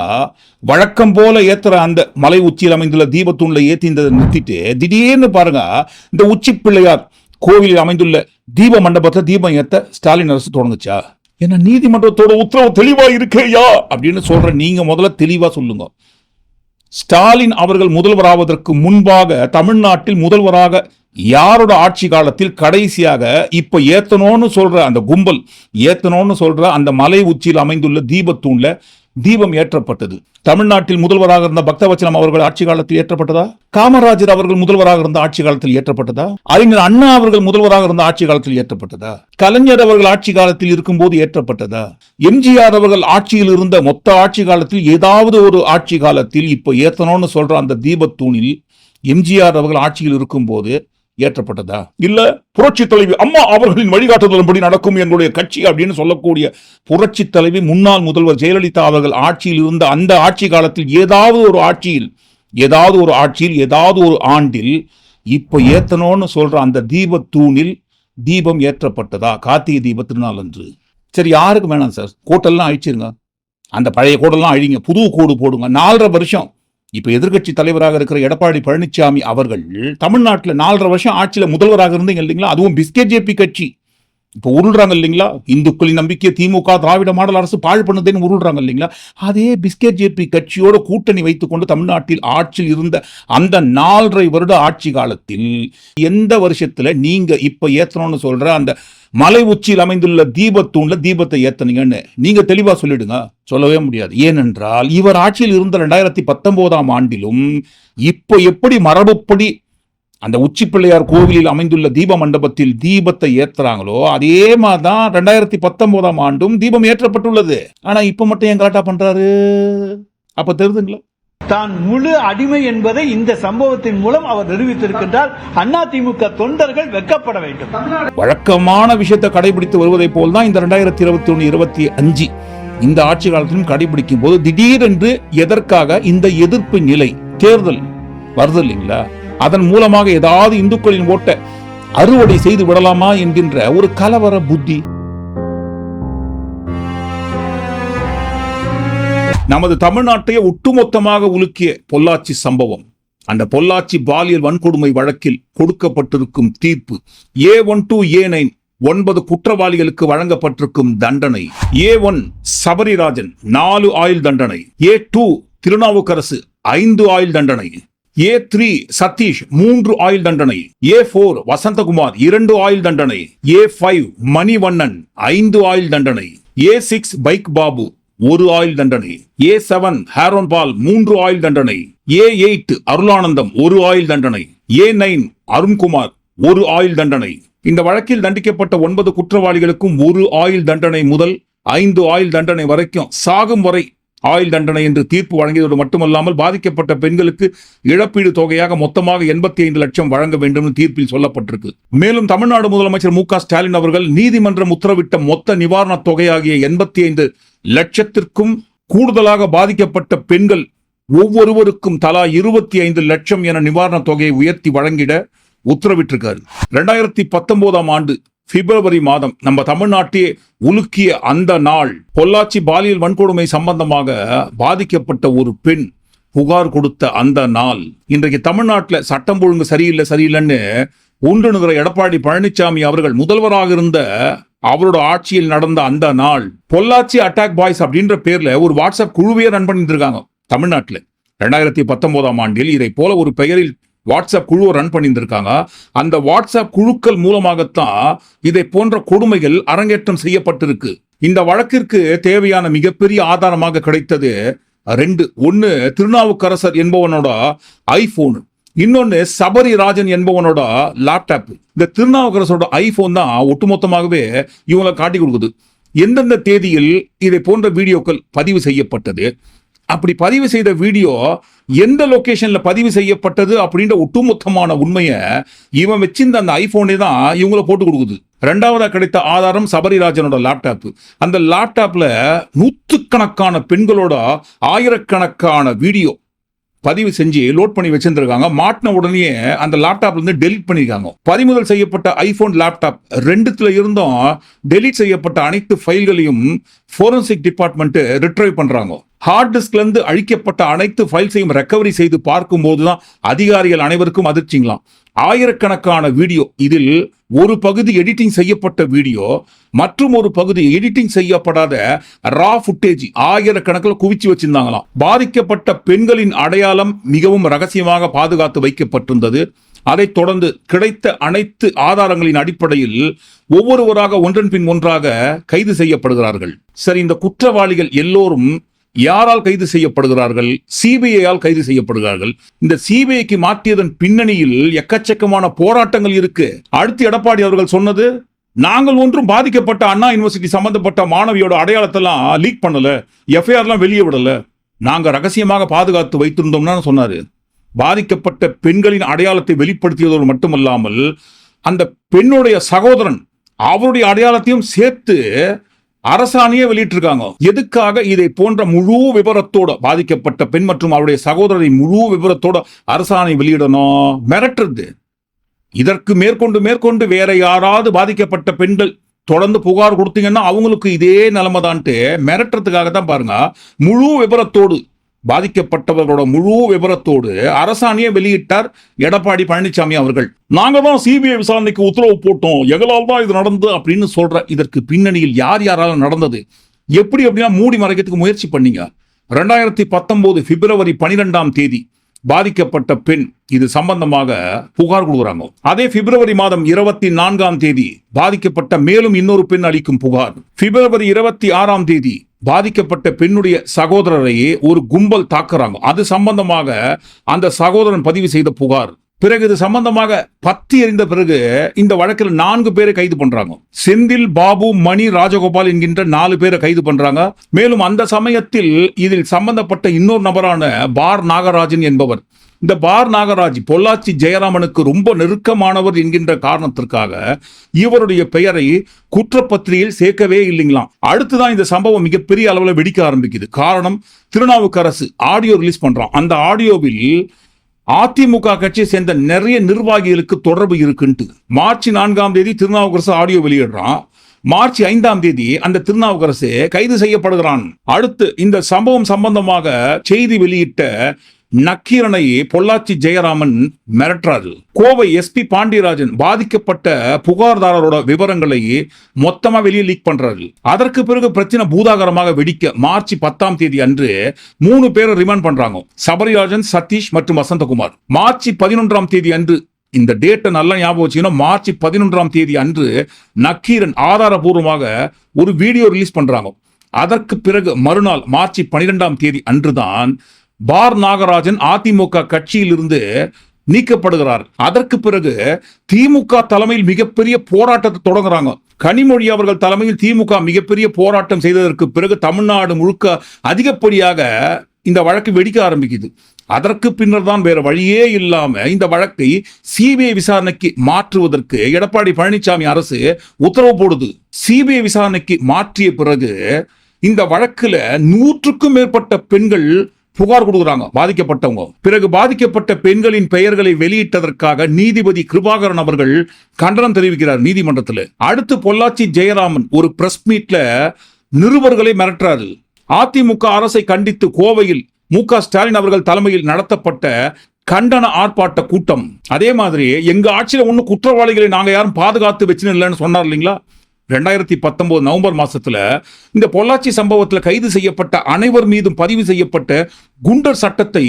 S1: வழக்கம் போல ஏத்துற அந்த மலை உச்சியில் அமைந்துள்ள தீபத்தூண்ல ஏத்தின்றதை நிறுத்திட்டு திடீர்னு பாருங்க இந்த உச்சி பிள்ளையார் கோவிலில் அமைந்துள்ள தீப மண்டபத்தை தீபம் ஏத்த ஸ்டாலின் அரசு தொடங்குச்சா? ஏன்னா நீதிமன்றத்தோட உத்தரவு தெளிவா இருக்கேயா அப்படின்னு சொல்ற நீங்க முதல்ல தெளிவா சொல்லுங்க. ஸ்டாலின் அவர்கள் முதல்வராவதற்கு முன்பாக தமிழ்நாட்டில் முதல்வராக யாரோட ஆட்சி காலத்தில் கடைசியாக இப்ப ஏத்தனோன்னு சொல்ற அந்த கும்பல் ஏத்தனோன்னு சொல்ற அந்த மலை உச்சியில் அமைந்துள்ள தீபத்தூண்ல தீபம் ஏற்றப்பட்டது? தமிழ்நாட்டில் முதல்வராக இருந்த பக்தவச்சலம் அவர்கள் ஆட்சி காலத்தில் ஏற்றப்பட்டதா? காமராஜர் அவர்கள் முதல்வராக இருந்த ஆட்சி காலத்தில் ஏற்றப்பட்டதா? அறிஞர் அண்ணா அவர்கள் முதல்வராக இருந்த ஆட்சி காலத்தில் ஏற்றப்பட்டதா? கலைஞர் அவர்கள் ஆட்சி காலத்தில் இருக்கும்போது ஏற்றப்பட்டதா? எம்ஜிஆர் அவர்கள் ஆட்சியில் இருந்த மொத்த ஆட்சி காலத்தில் ஏதாவது ஒரு ஆட்சி காலத்தில் இப்ப ஏத்தனோன்னு சொல்ற அந்த தீபத்தூணில் எம்ஜிஆர் அவர்கள் ஆட்சியில் இருக்கும் போது ஏற்றப்பட்டதா? இல்ல புரட்சி தலைவி அம்மா அவர்களின் வழிகாட்டுதலின்படி நடக்கும் எங்களுடைய கட்சி அப்படின்னு சொல்லக்கூடிய புரட்சி தலைவி முன்னாள் முதல்வர் ஜெயலலிதா அவர்கள் ஆட்சியில் இருந்த அந்த ஆட்சி காலத்தில் ஏதாவது ஒரு ஆட்சியில் ஏதாவது ஒரு ஆண்டில் இப்ப ஏத்தனோன்னு சொல்ற அந்த தீபத்தூணில் தீபம் ஏற்றப்பட்டதா? கார்த்திகை தீப திருநாள் அன்று. சரி, யாருக்கு வேணாம் சார், கோட்டெல்லாம் அழிச்சிருங்க, அந்த பழைய கோடெல்லாம் அழிங்க, புது கோடு போடுங்க. 4.5 வருஷம் இப்ப எதிர்கட்சி தலைவராக இருக்கிற எடப்பாடி பழனிசாமி அவர்கள் தமிழ்நாட்டில் 4.5 வருஷம் ஆட்சியில முதல்வராக இருந்தீங்க இல்லைங்களா? அதுவும் பிஸ்கே ஜேபி கட்சி இப்ப உருள்றாங்க இல்லைங்களா? இந்துக்களின் நம்பிக்கை திமுக திராவிட மாடல் அரசு பாழ் பண்ணுதுன்னு உருள்றாங்க இல்லைங்களா? அதே பிஸ்கே ஜேபி கட்சியோட கூட்டணி வைத்துக் கொண்டு தமிழ்நாட்டில் ஆட்சியில் இருந்த அந்த 4.5 வருட ஆட்சி காலத்தில் எந்த வருஷத்துல நீங்க இப்ப ஏத்தணும்னு சொல்ற அந்த மலை உச்சியில் அமைந்துள்ள தீபத்தூண்ல தீபத்தை ஏத்தனீங்கன்னு நீங்க தெளிவா சொல்லிடுங்க. சொல்லவே முடியாது. ஏனென்றால் இவர் ஆட்சியில் இருந்த 2019 ஆண்டிலும் இப்ப எப்படி மரபுப்படி அந்த உச்சி பிள்ளையார் கோவிலில் அமைந்துள்ள தீப மண்டபத்தில் தீபத்தை ஏத்துறாங்களோ அதே மாதிரிதான் 2019 ஆண்டும் தீபம் ஏற்றப்பட்டுள்ளது. ஆனா இப்ப மட்டும் ஏன் கலாட்டா பண்றாரு? அப்ப தெரியுதுங்களா?
S4: தான் முழு அடிமை என்பதை இந்த சம்பவத்தின் மூலம் அவர் நிரூபித்திருக்கின்றார். அதிமுக தொண்டர்கள் வெட்கப்பட வேண்டும்.
S1: வழக்கமான விஷயத்தை கடைபிடித்து வருவதை போல்தான் இந்த 2021-25 இந்த ஆட்சி காலத்திலும் கடைபிடிக்கும் போது திடீரென்று எதற்காக இந்த எதிர்ப்பு நிலை? தேர்தல் வருது இல்லைங்களா? அதன் மூலமாக ஏதாவது இந்துக்களின் ஓட்டை அறுவடை செய்து விடலாமா என்கின்ற ஒரு கலவர புத்தி. நமது தமிழ்நாட்டையே ஒட்டுமொத்தமாக உலுக்கிய பொள்ளாச்சி சம்பவம், அந்த பொள்ளாச்சி பாலியல் வன்கொடுமை வழக்கில் கொடுக்கப்பட்டிருக்கும் தீர்ப்பு A1 to A9 9 குற்றவாளிகளுக்கு வழங்கப்பட்டிருக்கும் தண்டனை. A1 சபரிராஜன் 4 ஆயுள் தண்டனை, A2 திருநாவுக்கரசு 5 ஆயுள் தண்டனை, A3 சதீஷ் 3 ஆயுள் தண்டனை, A4 வசந்தகுமார் 2 ஆயுள் தண்டனை, A5 மணிவண்ணன் 5 ஆயுள் தண்டனை, A6 பைக் பாபு 1 ஆயுள் தண்டனை, A7 ஹாரோன் பால் 3 ஆயுள் தண்டனை, A8 அருளானந்தம் 1 ஆயுள் தண்டனை, A9 அருண்குமார் 1 ஆயுள் தண்டனை. இந்த வழக்கில் தண்டிக்கப்பட்ட 9 குற்றவாளிகளுக்கும் 1 ஆயுள் தண்டனை முதல் 5 ஆயுள் தண்டனை வரைக்கும் சாகும் வரை ஆயுள் தண்டனை என்று தீர்ப்பு வழங்கியதோடு மட்டுமல்லாமல் பாதிக்கப்பட்ட பெண்களுக்கு இழப்பீடு தொகையாக மொத்தமாக 85 லட்சம் வழங்க வேண்டும் தீர்ப்பில் சொல்லப்பட்டிருக்கு. மேலும் தமிழ்நாடு முதலமைச்சர் மு.க. ஸ்டாலின் அவர்கள் நீதிமன்றம் உத்தரவிட்ட மொத்த நிவாரணத் தொகையாகிய 85 லட்சத்திற்கும் கூடுதலாக பாதிக்கப்பட்ட பெண்கள் ஒவ்வொருவருக்கும் தலா 25 லட்சம் என நிவாரணத் தொகையை உயர்த்தி வழங்கிட உத்தரவிட்டிருக்காரு. 2019 ஆண்டு பிப்ரவரி மாதம் நம்ம தமிழ்நாட்டையே உலுக்கிய அந்த நாள், பொள்ளாச்சி பாலியல் வன்கொடுமை சம்பந்தமாக பாதிக்கப்பட்ட ஒரு பெண் புகார் கொடுத்த அந்த நாள். இன்றைக்கு தமிழ்நாட்டில் சட்டம் ஒழுங்கு சரியில்லைன்னு ஒன்றுணுகிற எடப்பாடி பழனிசாமி அவர்கள் முதல்வராக இருந்த அவரோட ஆட்சியில் நடந்த அந்த நாள், பொள்ளாச்சி அட்டாக் பாய்ஸ் அப்படின்ற பேர்ல ஒரு வாட்ஸ்அப் குழுவையே ரன் பண்ணிட்டு இருக்காங்க தமிழ்நாட்டில். 2019 ஆண்டில் இதை போல ஒரு பெயரில் வாட்ஸ்அப் குழுவை ரன் பண்ணியிருந்திருக்காங்க. அந்த வாட்ஸ்அப் குழுக்கள் மூலமாகத்தான் இதை போன்ற கொடுமைகள் அரங்கேற்றம் செய்யப்பட்டிருக்கு. இந்த வழக்கிற்கு தேவையான மிகப்பெரிய ஆதாரமாக கிடைத்தது 2. ஒன்னு திருநாவுக்கரசர் என்பவனோட ஐபோன், இன்னொன்னு சபரி ராஜன் என்பவனோட லேப்டாப். இந்த திருநாவுக்கரசரோட ஐபோன் தான் ஒட்டுமொத்தமாகவே இவங்களை காட்டி கொடுக்குது. எந்தெந்த தேதியில் இதை போன்ற வீடியோக்கள் பதிவு செய்யப்பட்டது, அப்படி பதிவு செய்த வீடியோ எந்த லொகேஷன்ல பதிவு செய்யப்பட்டது அப்படின்ற ஒட்டுமொத்தமான உண்மையை இவன் வச்சிருந்த அந்த ஐபோனே தான் இவங்கள போட்டு கொடுக்குது. 2வது கிடைத்த ஆதாரம் சபரிராஜனோட லேப்டாப். அந்த லேப்டாப்ல 100கணக்கான பெண்களோட 1000கணக்கான வீடியோ பதிவு செஞ்சு லோட் பண்ணி வச்சிருந்திருக்காங்க. மாட்டின உடனே அந்த லேப்டாப்ல இருந்து டெலீட் பண்ணிருக்காங்க. பறிமுதல் செய்யப்பட்ட ஐபோன் லேப்டாப் 2த்துல இருந்தும் டெலீட் செய்யப்பட்ட அனைத்து ஃபைல்களையும் ஃபோரன்சிக் டிபார்ட்மெண்ட் ரிட்ரைவ் பண்றாங்க. ஹார்ட் டிஸ்க்ல இருந்து அழிக்கப்பட்ட அனைத்து ஃபைல்ஸையும் ரெக்கவரி செய்து பார்க்கும் போதுதான் அதிகாரிகள் அனைவருக்கும் அதிர்ச்சிங்களாம். 1000கணக்கான வீடியோ, இதில் ஒரு பகுதி எடிட்டிங் செய்யப்பட்ட வீடியோ, மற்றும் ஒரு பகுதி எடிட்டிங் செய்யப்படாத ரா ஃபுட்டேஜ் 1000கணக்கில் குவிச்சு வச்சிருந்தாங்களாம். பாதிக்கப்பட்ட பெண்களின் அடையாளம் மிகவும் ரகசியமாக பாதுகாத்து வைக்கப்பட்டிருந்தது. அதைத் தொடர்ந்து கிடைத்த அனைத்து ஆதாரங்களின் அடிப்படையில் ஒவ்வொருவராக ஒன்றன் பின் ஒன்றாக கைது செய்யப்படுகிறார்கள். சரி, இந்த குற்றவாளிகள் எல்லோரும் யாரால் கைது செய்யப்படுகிறார்கள்? சிபிஐயால் கைது செய்யப்படுகிறார்கள். இந்த சிபிஐக்கு மாற்றியதன் பின்னணியில் எக்கச்சக்கமான போராட்டங்கள் இருக்கு. அடுத்து எடப்பாடி அவர்கள் சொன்னது, நாங்கள் ஒன்றும் பாதிக்கப்பட்ட அண்ணா யூனிவர்சிட்டி சம்பந்தப்பட்ட மாணவியோட அடையாளத்தெல்லாம் லீக் பண்ணல, எஃப்ஐஆர்லாம் வெளியே விடல, நாங்க ரகசியமாக பாதுகாத்து வைத்திருந்தோம்னு சொன்னாரு. பாதிக்கப்பட்ட பெண்களின் அடையாளத்தை வெளிப்படுத்தியதோடு மட்டுமல்லாமல் அந்த பெண்ணுடைய சகோதரன் அவருடைய அடையாளத்தையும் சேர்த்து அரசாணையே வெளியிட்டிருக்காங்க. எதுக்காக? இதை போன்ற முழு விவரத்தோட பாதிக்கப்பட்ட பெண் மற்றும் அவருடைய சகோதரரை முழு விவரத்தோட அரசாணை வெளியிடணும். மிரட்டுறது. இதற்கு மேற்கொண்டு வேற யாராவது பாதிக்கப்பட்ட பெண்கள் தொடர்ந்து புகார் கொடுத்தீங்கன்னா அவங்களுக்கு இதே நிலைமைதான்ட்டு மிரட்டுறதுக்காக தான் பாருங்க, முழு விவரத்தோடு பாதிக்கப்பட்டவர்களோட முழு விவரத்தோடு அரசாணையை வெளியிட்டார் எடப்பாடி பழனிசாமி அவர்கள். நாங்க தான் சிபிஐ விசாரணைக்கு உத்தரவு போட்டோம், எங்களால் தான் இது நடந்தது அப்படின்னு சொல்ற. இதற்கு பின்னணியில் யாரால நடந்தது, எப்படி அப்படின்னா மூடி மறைக்கிறதுக்கு முயற்சி பண்ணீங்க. 2019 பிப்ரவரி 12ஆம் தேதி பாதிக்கப்பட்ட பெண் இது சம்பந்தமாக புகார் கொடுக்குறாங்க. அதே பிப்ரவரி மாதம் 24ஆம் தேதி பாதிக்கப்பட்ட மேலும் இன்னொரு பெண் அளிக்கும் புகார். பிப்ரவரி 26ஆம் தேதி பாதிக்கப்பட்ட பெண்ணுடைய சகோதரரை ஒரு கும்பல் தாக்குறாங்க. அது சம்பந்தமாக அந்த சகோதரன் பதிவு செய்த புகார். பிறகு இது சம்பந்தமாக பத்தி எறிந்த பிறகு இந்த வழக்கில் 4 பேரை கைது பண்றாங்க. செந்தில், பாபு, மணி, ராஜகோபால் என்கின்ற 4 பேரை கைது பண்றாங்க. மேலும் அந்த சமயத்தில் இதில் சம்பந்தப்பட்ட இன்னொரு நபரான பார் நாகராஜன் என்பவர், இந்த பார் நாகராஜ் பொள்ளாச்சி ஜெயராமனுக்கு ரொம்ப நெருக்கமானவர் என்கின்ற காரணத்திற்காக இவருடைய பெயரை குற்றப்பத்திரிகையில் சேர்க்கவே இல்லைங்களாம். அடுத்துதான் இந்த சம்பவம் மிகப்பெரிய அளவில் வெடிக்க ஆரம்பிக்குது. காரணம், திருநாவுக்கரசு ஆடியோ ரிலீஸ் பண்றான். அந்த ஆடியோவில் அதிமுக கட்சியை சேர்ந்த நிறைய நிர்வாகிகளுக்கு தொடர்பு இருக்குன்ட்டு மார்ச் 4ஆம் தேதி திருநாவுக்கரசு ஆடியோ வெளியிடுறான். மார்ச் 5ஆம் தேதி அந்த திருநாவுக்கரசு கைது செய்யப்படுகிறான். அடுத்து இந்த சம்பவம் சம்பந்தமாக செய்தி வெளியிட்ட நக்கீரனை பொள்ளாச்சி ஜெயராமன் மிரட்டுறாரு. கோவை எஸ்பி பாண்டியராஜன் பாதிக்கப்பட்ட புகார்தாரரோட விவரங்களை மொத்தமா வெளியே லீக் பண்றாரு. அதற்கு பிறகு பிரச்சனை பூதாகரமாக வெடிக்க மார்ச் 10 அன்று 3 பேரை ரிமாண்ட் பண்றாங்க. சபரிராஜன், சதீஷ் மற்றும் வசந்தகுமார். மார்ச் 11 அன்று, இந்த டேட்டை நல்லா ஞாபகம் வச்சுக்கணும், மார்ச் 11 அன்று நக்கீரன் ஆதாரபூர்வமாக ஒரு வீடியோ ரிலீஸ் பண்றாங்க. அதற்கு பிறகு மறுநாள் மார்ச் 12 அன்றுதான் பார் நாகராஜன் அதிமுக கட்சியில் இருந்து நீக்கப்படுகிறார். அதற்கு பிறகு திமுக தலைமையில் மிகப்பெரிய போராட்டத்தை தொடங்குறாங்க. கனிமொழி அவர்கள் தலைமையில் திமுக மிகப்பெரிய போராட்டம் செய்ததற்கு பிறகு தமிழ்நாடு முழுக்க அதிகப்படியாக இந்த வழக்கு வெடிக்க ஆரம்பிக்குது. அதற்கு பின்னர் தான் வேற வழியே இல்லாம இந்த வழக்கை சிபிஐ விசாரணைக்கு மாற்றுவதற்கு எடப்பாடி பழனிசாமி அரசு உத்தரவு போடுது. சிபிஐ விசாரணைக்கு மாற்றிய பிறகு இந்த வழக்குல 100க்கும் மேற்பட்ட பெண்கள் புகார் கொடுக்குறாங்க, பாதிக்கப்பட்டவங்க. பிறகு பாதிக்கப்பட்ட பெண்களின் பெயர்களை வெளியிட்டதற்காக நீதிபதி கிருபாகரன் அவர்கள் கண்டனம் தெரிவிக்கிறார் நீதிமன்றத்தில். அடுத்து பொள்ளாச்சி ஜெயராமன் ஒரு பிரஸ் மீட்ல நிருபர்களை மிரட்டுறாரு. அதிமுக அரசை கண்டித்து கோவையில் மு.க. ஸ்டாலின் அவர்கள் தலைமையில் நடத்தப்பட்ட கண்டன ஆர்ப்பாட்ட கூட்டம். அதே மாதிரி எங்க ஆட்சியில ஒன்னும் குற்றவாளிகளை நாங்க யாரும் பாதுகாத்து வச்சுன்னு இல்லைன்னு சொன்னார் இல்லைங்களா. 2019 நவம்பர் மாசத்துல இந்த பொள்ளாச்சி சம்பவத்தில் கைது செய்யப்பட்ட அனைவர் மீதும் பதிவு செய்யப்பட்ட குண்டர் சட்டத்தை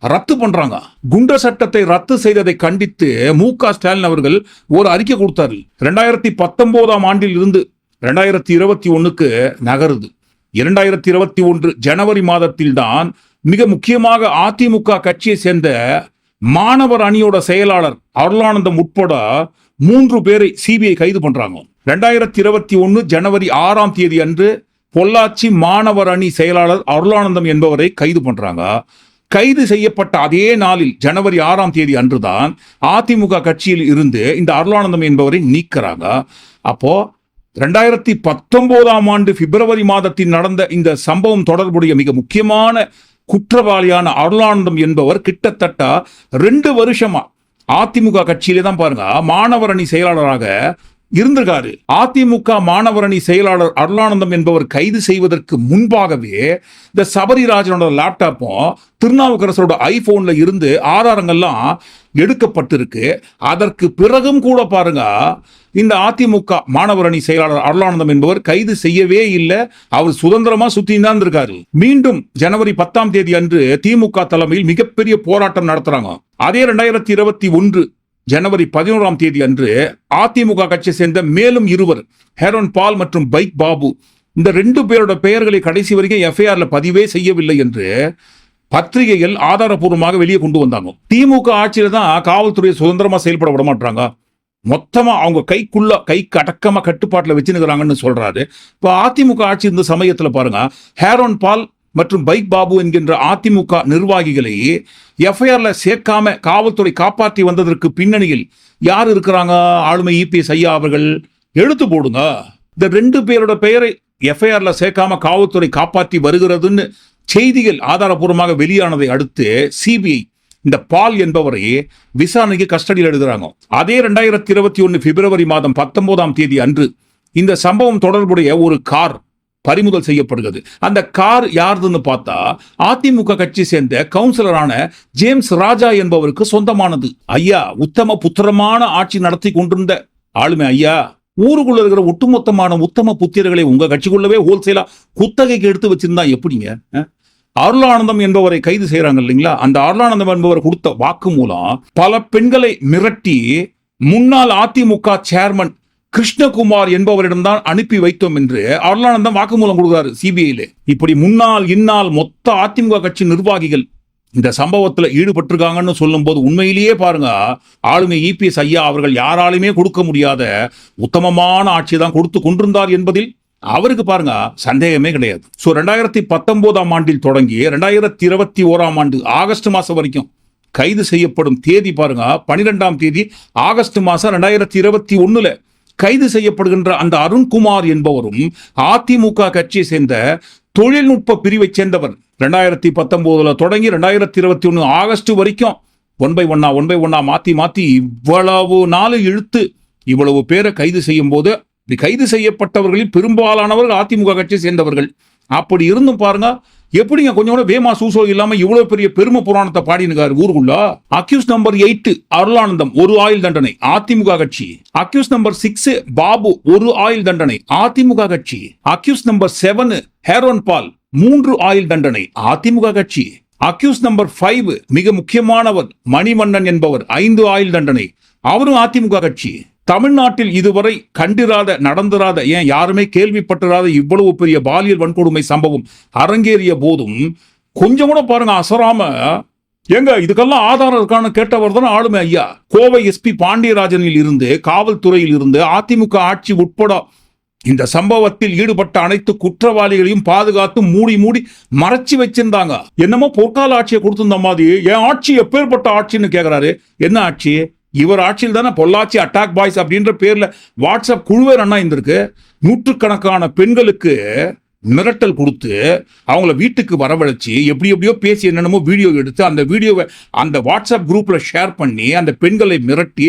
S1: ரத்து பண்றாங்க. குண்டர் சட்டத்தை ரத்து செய்ததை கண்டித்து மு.க. ஸ்டாலின் அவர்கள் ஒரு அறிக்கை கொடுத்தாரு. 2019 ஆண்டில் இருந்து 2021க்கு நகருது. 2021 ஜனவரி மாதத்தில் தான் மிக முக்கியமாக அதிமுக கட்சியை சேர்ந்த மாணவர் அணியோட செயலாளர் அருளானந்தம் உட்பட 3 பேரை சிபிஐ கைது பண்றாங்க. 2021 ஜனவரி 6 அன்று பொள்ளாச்சி மாணவர் அணி செயலாளர் அருளானந்தம் என்பவரை கைது பண்றாங்க. கைது செய்யப்பட்ட அதே நாளில் ஜனவரி 6 அன்றுதான் அதிமுக கட்சியில் இருந்து இந்த அருளானந்தம் என்பவரை நீக்கிறாங்க. அப்போ 2019 ஆண்டு பிப்ரவரி மாதத்தில் நடந்த இந்த சம்பவம் தொடர்புடைய மிக முக்கியமான குற்றவாளியான அருளானந்தம் என்பவர் கிட்டத்தட்ட 2 வருஷமா அதிமுக கட்சியிலே தான் பாருங்க மாணவர் அணி செயலாளராக இருந்திருக்காரு. அதிமுக மாணவர் அணி செயலாளர் அருளானந்தம் என்பவர் கைது செய்வதற்கு முன்பாகவே இந்த சபரிராஜனோட லேப்டாப்பும் திருநாவுக்கரசரோட ஐபோன்ல இருந்து ஆதாரங்கள்லாம் எடுக்கப்பட்டிருக்கு. அதற்கு பிறகும் கூட பாருங்க இந்த அதிமுக மாணவர் அணி செயலாளர் அருளானந்தம் என்பவர் கைது செய்யவே இல்லை. அவர் சுதந்திரமா சுத்தி தான் இருக்காரு. மீண்டும் ஜனவரி 10 அன்று திமுக தலைமையில் மிகப்பெரிய போராட்டம் நடத்துறாங்க. அதே 2021 ஜனவரி 11 அன்று அதிமுக கட்சியை சேர்ந்த மேலும் 2 ஹேரோன் பால் மற்றும் பைக் பாபு, இந்த 2 பேரோட பெயர்களை கடைசி வரைக்கும் எஃப்ஐஆர்ல பதிவே செய்யவில்லை என்று பத்திரிகைகள் ஆதாரபூர்வமாக வெளியே கொண்டு வந்தாங்க. திமுக ஆட்சியில தான் காவல்துறையை சுதந்திரமா செயல்பட விட மாட்டாங்க, மொத்தமா அவங்க கைக்கு அடக்கமா கட்டுப்பாட்டுல வச்சுருக்கிறாங்கன்னு சொல்றாரு. இப்போ அதிமுக ஆட்சி இந்த சமயத்துல பாருங்க ஹேரோன் பால் மற்றும் பைக் பாபு என்கின்ற அதிமுக நிர்வாகிகளை எஃப்ஐஆர்ல சேர்க்காம காவல்துறை காப்பாற்றி வந்ததற்கு பின்னணியில் யார் இருக்கிறாங்க? ஆளுமை இபிஎஸ் ஐயா அவர்கள். எடுத்து போடுங்க. இந்த 2 பேரோட பெயரை எஃப்ஐஆர்ல சேர்க்காம காவல்துறை காப்பாற்றி வருகிறதுன்னு செய்திகள் ஆதாரபூர்வமாக வெளியானதை அடுத்து சிபிஐ இந்த பால் என்பவரை விசாரணைக்கு கஸ்டடியில் எடுக்கிறாங்க. அதே 2021 பிப்ரவரி மாதம் 19 அன்று இந்த சம்பவம் தொடர்புடைய ஒரு கார் பறிமுதல் செய்யப்படுகிறது. அந்த கார் யாருன்னு பார்த்தா அதிமுக கட்சி சேர்ந்த கவுன்சிலரான ஜேம்ஸ் ராஜா என்பவருக்கு சொந்தமானது. ஐயா உத்தம புத்திரமான ஆட்சி நடத்தி கொண்டிருந்த ஆளுமை ஐயா, ஊருக்குள்ள இருக்கிற ஒட்டுமொத்தமான உத்தம புத்திரர்களை உங்க கட்சிக்குள்ளவே ஹோல்சேலா குத்தகைக்கு எடுத்து வச்சிருந்தா எப்படிங்க? அருளானந்தம் என்பவரை கைது செய்யறாங்க இல்லைங்களா. அந்த அருளானந்தம் என்பவர் கொடுத்த வாக்கு மூலம் பல பெண்களை மிரட்டி முன்னாள் அதிமுக சேர்மன் கிருஷ்ணகுமார் என்பவரிடம்தான் அனுப்பி வைத்தோம் என்று அருளானந்தம் வாக்குமூலம் கொடுக்கிறாரு சிபிஐல. இப்படி இந்நாள் மொத்த அதிமுக கட்சி நிர்வாகிகள் இந்த சம்பவத்தில் ஈடுபட்டிருக்காங்கன்னு சொல்லும் போது உண்மையிலேயே பாருங்க ஆளுமை இபிஎஸ் ஐயா அவர்கள் யாராலுமே கொடுக்க முடியாத உத்தமமான ஆட்சி தான் கொடுத்து கொண்டிருந்தார் என்பதில் அவருக்கு பாருங்க சந்தேகமே கிடையாது. 2019 ஆண்டில் தொடங்கி 2021 ஆண்டு ஆகஸ்ட் மாசம் வரைக்கும் கைது செய்யப்படும் தேதி பாருங்க 12 ஆகஸ்ட் மாசம் 2021 கைது செய்யப்படுகின்ற அந்த அருண்குமார் என்பவரும் அதிமுக கட்சியை சேர்ந்த தொழில்நுட்ப பிரிவை சேர்ந்தவர். 2019 தொடங்கி 2021 ஆகஸ்ட் வரைக்கும் ஒன் பை ஒன்னா மாத்தி இவ்வளவு நாள் இழுத்து இவ்வளவு பேரை கைது செய்யும் போது கைது செய்யப்பட்டவர்களில் பெரும்பாலானவர்கள் அதிமுக கட்சியை சேர்ந்தவர்கள். அப்படி இருந்தும் பாருங்க எப்படிங்க கொஞ்சம் கூட வேமா சூசோ இல்லாம இவ்வளவு பெரிய பெருமை புராணத்தை பாடினுக்காரு ஊருக்குள்ள? அக்யூஸ் நம்பர் 8 அருளானந்தம் 1 ஆயுள் தண்டனை அதிமுக கட்சி. அக்யூஸ் நம்பர் 6 பாபு 1 ஆயுள் தண்டனை அதிமுக கட்சி. அக்யூஸ் நம்பர் 7 ஹேரோன் பால் 3 ஆயுள் தண்டனை அதிமுக கட்சி. அக்யூஸ் நம்பர் 5 மிக முக்கியமானவர் மணிவண்ணன் என்பவர் 5 ஆயுள் தண்டனை, அவரும் அதிமுக கட்சி. தமிழ்நாட்டில் இதுவரை கண்டிராத நடந்திராத ஏன் யாருமே கேள்விப்பட்டிராத இவ்வளவு பெரிய பாலியல் வன்கொடுமை சம்பவம் அரங்கேறிய போதும் கொஞ்சம் கூட பாருங்க அசராம எங்க இதுக்கெல்லாம் ஆதாரம் இருக்கான்னு கேட்டவர் தான் ஆளுமை ஐயா. கோவை எஸ்பி பாண்டியராஜனில் இருந்து காவல்துறையில் இருந்து அதிமுக ஆட்சி உட்பட இந்த சம்பவத்தில் ஈடுபட்ட அனைத்து குற்றவாளிகளையும் பாதுகாத்து மூடி மூடி மறைச்சு வச்சிருந்தாங்க. என்னமோ பொற்கால ஆட்சியை கொடுத்திருந்த மாதிரி என் ஆட்சி எப்பேற்பட்ட ஆட்சின்னு கேக்குறாரு. என்ன ஆட்சி? இவர் ஆட்சியில் தானே பொள்ளாச்சி அட்டாக் பாய்ஸ் அப்படின்ற பேர்ல வாட்ஸ்அப் குழுவே ரன் ஆயிருந்திருக்கு. நூற்றுக்கணக்கான பெண்களுக்கு மிரட்டல் கொடுத்து அவங்கள வீட்டுக்கு வரவழைச்சு எப்படியோ பேசி என்னென்னமோ வீடியோ எடுத்து அந்த வீடியோவை அந்த வாட்ஸ்அப் குரூப்ல ஷேர் பண்ணி அந்த பெண்களை மிரட்டி